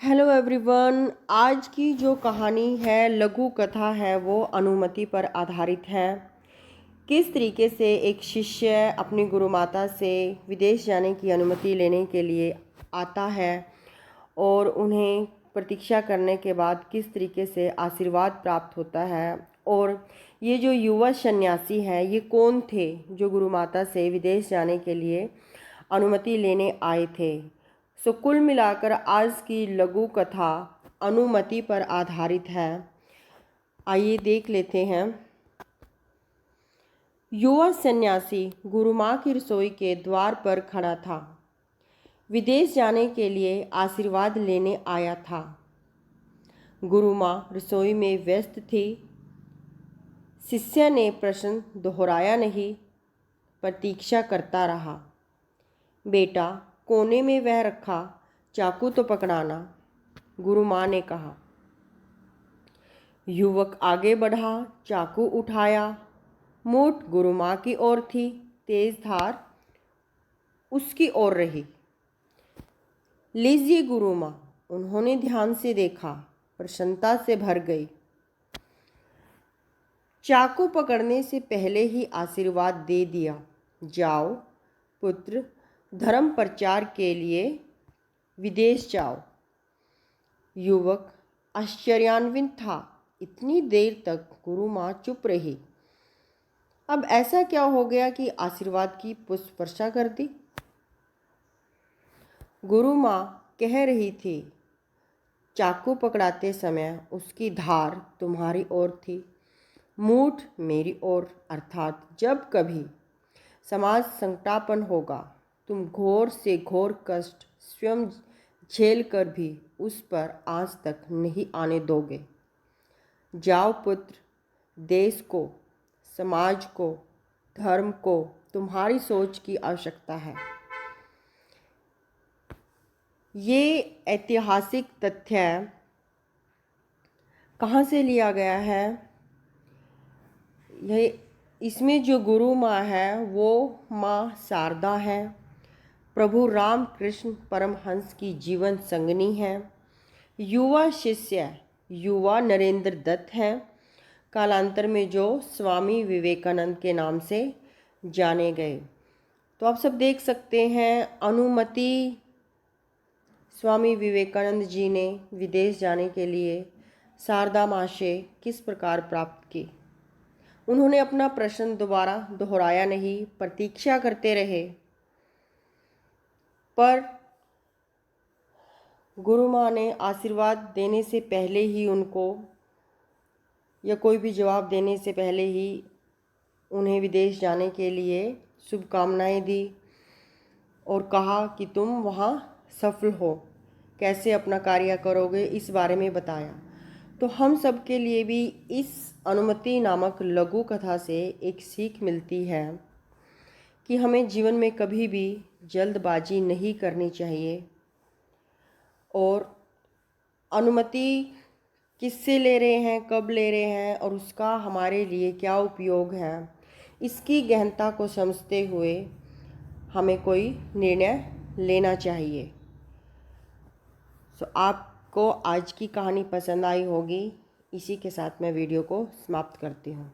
Hello everyone. आज की जो कहानी है, लघु कथा है, वो अनुमति पर आधारित है। किस तरीके से एक शिष्य अपनी गुरु माता से विदेश जाने की अनुमति लेने के लिए आता है और उन्हें प्रतीक्षा करने के बाद किस तरीके से आशीर्वाद प्राप्त होता है। और ये जो युवा सन्यासी है, ये कौन थे जो गुरु माता से विदेश जाने के लिए अनुमति लेने आए थे। कुल मिलाकर आज की लघु कथा अनुमति पर आधारित है। आइए देख लेते हैं। युवा सन्यासी गुरु माँ की रसोई के द्वार पर खड़ा था। विदेश जाने के लिए आशीर्वाद लेने आया था। गुरु माँ रसोई में व्यस्त थी। शिष्य ने प्रश्न दोहराया नहीं, प्रतीक्षा करता रहा। बेटा, कोने में वह रखा चाकू तो पकड़ाना, गुरु माँ ने कहा। युवक आगे बढ़ा, चाकू उठाया। मूठ गुरु माँ की ओर थी, तेज धार उसकी ओर रही। लीजिए गुरु माँ, उन्होंने ध्यान से देखा, प्रसन्नता से भर गई। चाकू पकड़ने से पहले ही आशीर्वाद दे दिया। जाओ पुत्र, धर्म प्रचार के लिए विदेश जाओ। युवक आश्चर्यान्वित था। इतनी देर तक गुरु माँ चुप रही। अब ऐसा क्या हो गया कि आशीर्वाद की पुष्प वर्षा कर दी। गुरु माँ कह रही थी, चाकू पकड़ाते समय उसकी धार तुम्हारी ओर थी, मूठ मेरी ओर। अर्थात जब कभी समाज संकटापन्न होगा, तुम घोर से घोर कष्ट स्वयं झेल कर भी उस पर आज तक नहीं आने दोगे। जाओ पुत्र, देश को, समाज को, धर्म को तुम्हारी सोच की आवश्यकता है। ये ऐतिहासिक तथ्य कहाँ से लिया गया है? इसमें जो गुरु माँ है वो माँ शारदा है। प्रभु राम कृष्ण परमहंस की जीवन संगनी है। युवा शिष्य युवा नरेंद्र दत्त हैं, कालांतर में जो स्वामी विवेकानंद के नाम से जाने गए। तो आप सब देख सकते हैं, अनुमति स्वामी विवेकानंद जी ने विदेश जाने के लिए शारदा माँ से किस प्रकार प्राप्त की। उन्होंने अपना प्रश्न दोबारा दोहराया नहीं, प्रतीक्षा करते रहे। पर गुरु माँ ने आशीर्वाद देने से पहले ही उनको, या कोई भी जवाब देने से पहले ही उन्हें विदेश जाने के लिए शुभकामनाएं दी और कहा कि तुम वहाँ सफल हो, कैसे अपना कार्य करोगे इस बारे में बताया। तो हम सब के लिए भी इस अनुमति नामक लघु कथा से एक सीख मिलती है कि हमें जीवन में कभी भी जल्दबाजी नहीं करनी चाहिए। और अनुमति किससे ले रहे हैं, कब ले रहे हैं और उसका हमारे लिए क्या उपयोग है, इसकी गहनता को समझते हुए हमें कोई निर्णय लेना चाहिए। आपको आज की कहानी पसंद आई होगी। इसी के साथ मैं वीडियो को समाप्त करती हूँ।